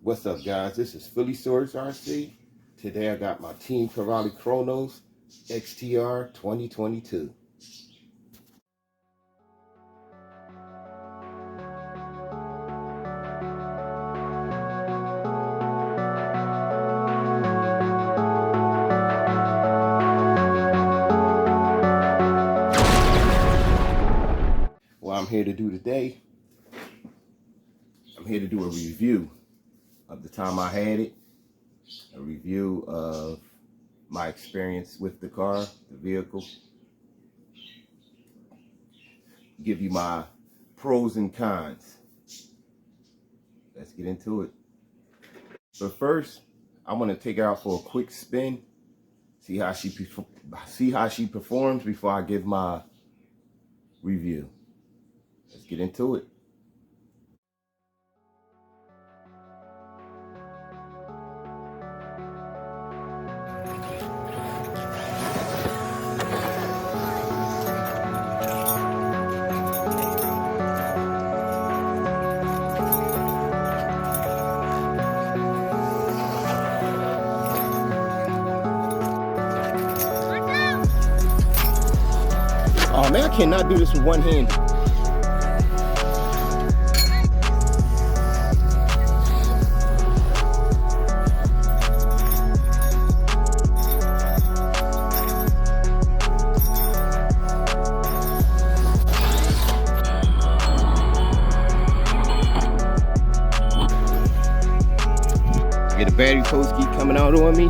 What's up, guys? This is Phillyswords RC. Today I got my Team Kronos XTR 2022. What I'm here to do today, I'm here to do a review of the time I had it, a review of my experience with the car, the vehicle, give you my pros and cons. Let's get into it. But first, I want to take her out for a quick spin, see how she performs before I give my review. Let's get into it. Oh man, I cannot do this with one hand. Get the battery post keep coming out on me.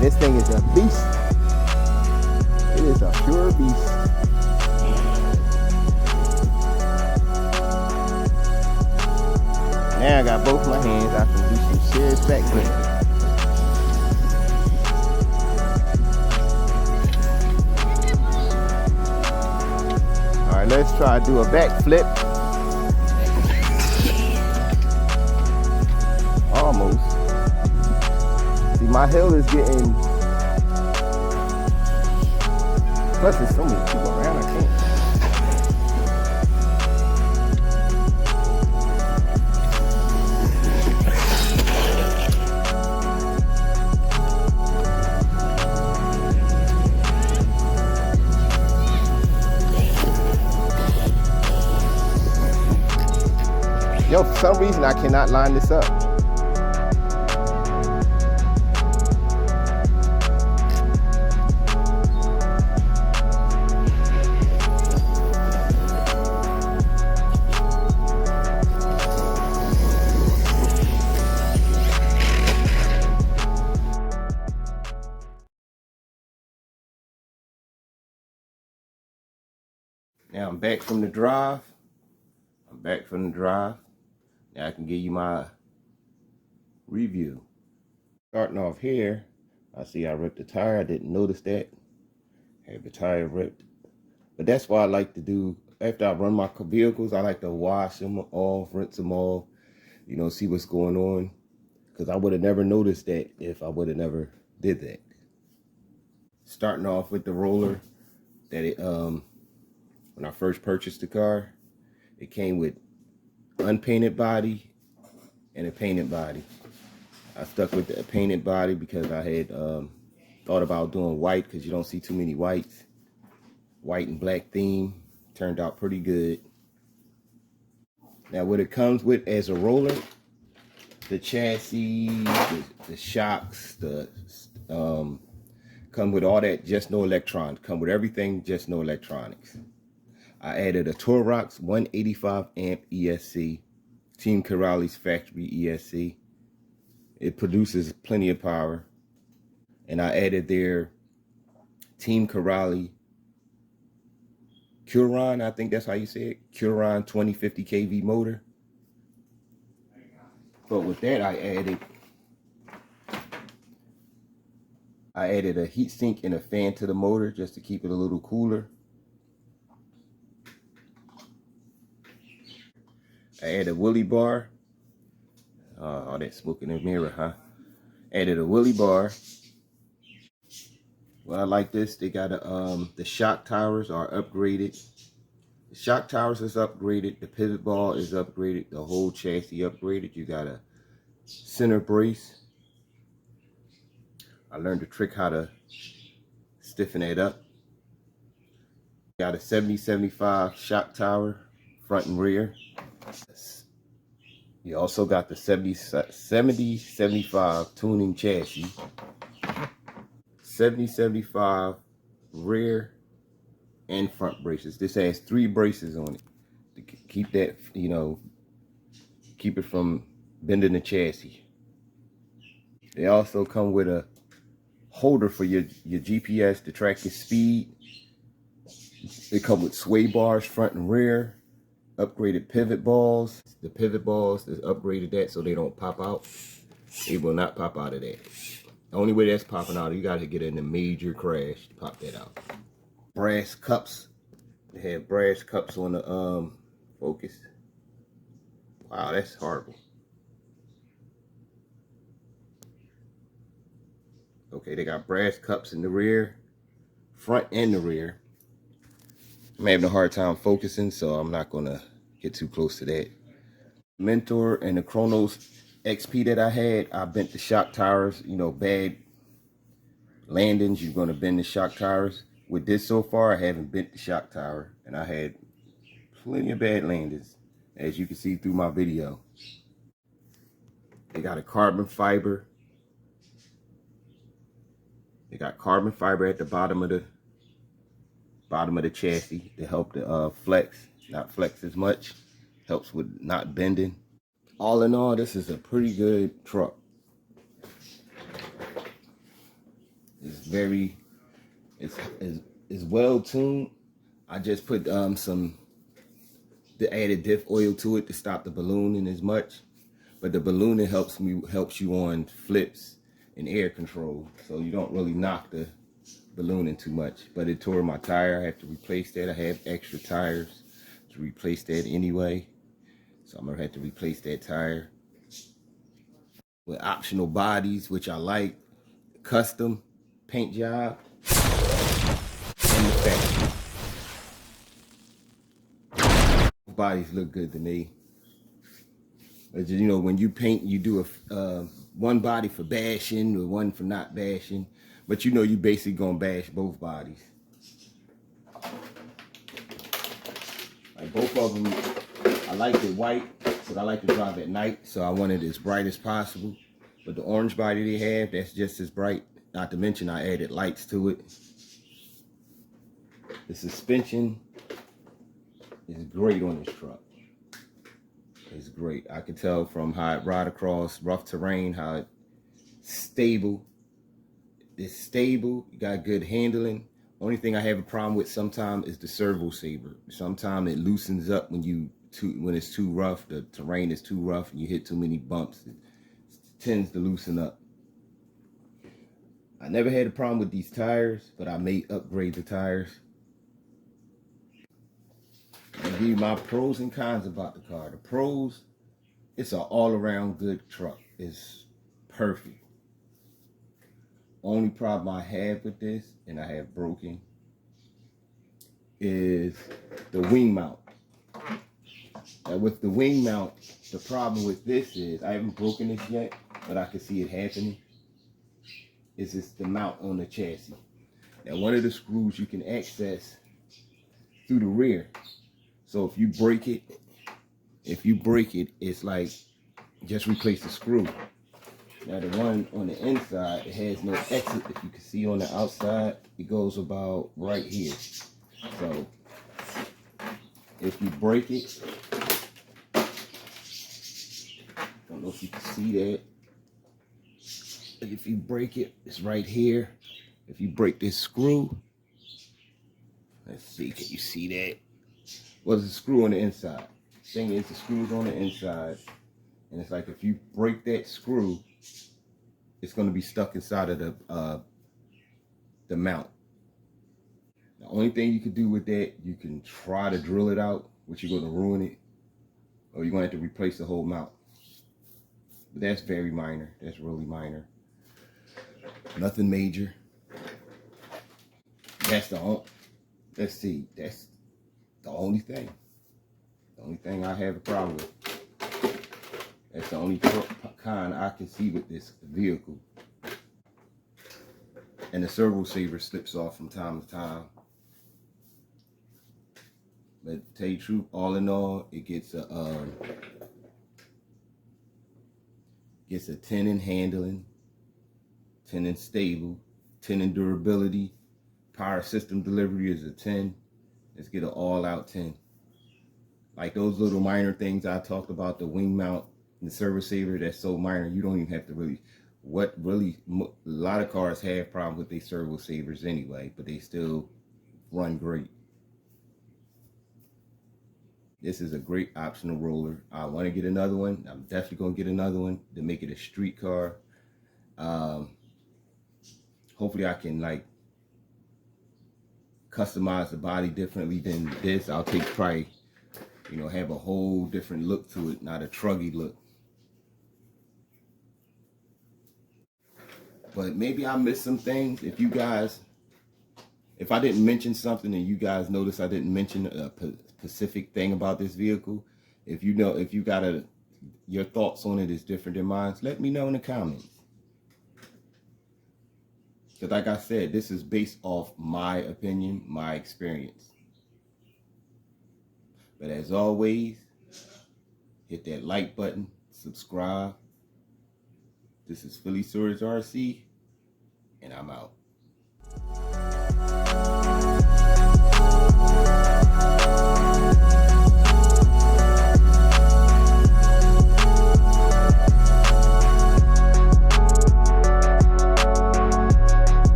This thing is a beast. It is a pure beast. Now I got both my hands. I can do some serious backflip. All right, let's try to do a backflip. Almost. See, my hill is getting, plus there's so many people around, I can't. Yo, for some reason I cannot line this up. Now I'm back from the drive. Now I can give you my review. Starting off here, I see I ripped the tire. I didn't notice that. Had the tire ripped. But that's why I like to do, after I run my vehicles, I like to wash them off, rinse them off, you know, see what's going on. Because I would have never noticed that if I would have never did that. Starting off with the roller that it, when I first purchased the car, it came with unpainted body and a painted body. I stuck with the painted body because I had thought about doing white because you don't see too many whites. White and black theme turned out pretty good. Now what it comes with as a roller, the chassis, the shocks, come with all that, just no electronics. Come with everything, just no electronics. I added a Torox 185 amp ESC, Team Kronos factory ESC. It produces plenty of power. And I added their Team Kronos Curon, I think that's how you say it. Curon 2050 kV motor. But with that, I added a heat sink and a fan to the motor just to keep it a little cooler. I added a wheelie bar. All that smoke in the mirror, huh? Added a wheelie bar. Well, I like this. They got the shock towers are upgraded. The shock towers is upgraded. The pivot ball is upgraded. The whole chassis upgraded. You got a center brace. I learned the trick how to stiffen it up. Got a 70-75 shock tower, front and rear. You also got the 70-75 tuning chassis. 70-75 rear and front braces. This has 3 braces on it to keep that, you know, keep it from bending the chassis. They also come with a holder for your GPS to track your speed. They come with sway bars front and rear, upgraded pivot balls. The pivot balls is upgraded that so they don't pop out. They will not pop out of that. The only way that's popping out, you got to get in a major crash to pop that out. Brass cups. They have brass cups on the Focus. Wow, that's horrible. Okay, they got brass cups in the rear, front and the rear. I'm having a hard time focusing, so I'm not gonna get too close to that. Mentor and the Kronos XP that I had, I bent the shock towers. You know, bad landings, you're gonna bend the shock towers. With this so far, I haven't bent the shock tower, and I had plenty of bad landings, as you can see through my video. They got a carbon fiber. They got carbon fiber at the bottom of the chassis to help the not flex as much. Helps with not bending. All in all, this is a pretty good truck. It's well tuned. I just put the added diff oil to it to stop the ballooning as much. But the ballooning helps you on flips and air control, so you don't really knock the ballooning too much. But it tore my tire. I have to replace that. I have extra tires to replace that anyway, so I'm gonna have to replace that tire with optional bodies, which I like. Custom paint job and the factory. Bodies look good to me. But you know, when you paint, you do a one body for bashing or one for not bashing. But you know, you basically gonna bash both bodies. Like both of them, I like it white, but I like to drive at night, so I want it as bright as possible. But the orange body they have, that's just as bright. Not to mention, I added lights to it. The suspension is great on this truck. It's great. I can tell from how it ride across rough terrain, how it's stable. It's stable. You got good handling. Only thing I have a problem with sometimes is the servo saver. Sometimes it loosens up when it's too rough. The terrain is too rough and you hit too many bumps. It tends to loosen up. I never had a problem with these tires, but I may upgrade the tires. I'll give you my pros and cons about the car. The pros, it's an all-around good truck. It's perfect. Only problem I have with this, and I have broken, is the wing mount. Now with the wing mount, the problem with this is, I haven't broken this yet, but I can see it happening, is it's the mount on the chassis. Now one of the screws you can access through the rear. So if you break it, it's like, just replace the screw. Now the one on the inside, it has no exit. If you can see on the outside, it goes about right here. So if you break it, don't know if you can see that. If you break it, it's right here. If you break this screw, Let's see, can you see that? Well, there's a screw on the inside. Thing is, the screw's on the inside, and it's like if you break that screw, it's going to be stuck inside of the mount. The only thing you can do with that, you can try to drill it out, which you're going to ruin it, or you're going to have to replace the whole mount. But that's very minor. That's really minor. Nothing major. That's the only. Let's see. That's the only thing. The only thing I have a problem with. That's the only con I can see with this vehicle. And the servo saver slips off from time to time. But to tell you the truth, all in all, it gets a 10 in handling, 10 in stable, 10 in durability. Power system delivery is a 10. Let's get an all-out 10. Like those little minor things I talked about, the wing mount and the servo saver, that's so minor, you don't even have to really, a lot of cars have problems with their servo savers anyway, but they still run great. This is a great optional roller. I want to get another one. I'm definitely going to get another one to make it a street car. Hopefully I can like customize the body differently than this. I'll take probably, you know, have a whole different look to it, not a truggy look. But maybe I missed some things. If I didn't mention something and you guys notice I didn't mention a specific thing about this vehicle, if you got your thoughts on it is different than mine, let me know in the comments. Because like I said, this is based off my opinion, my experience. But as always, hit that like button, subscribe. This is Phillyswords RC, and I'm out.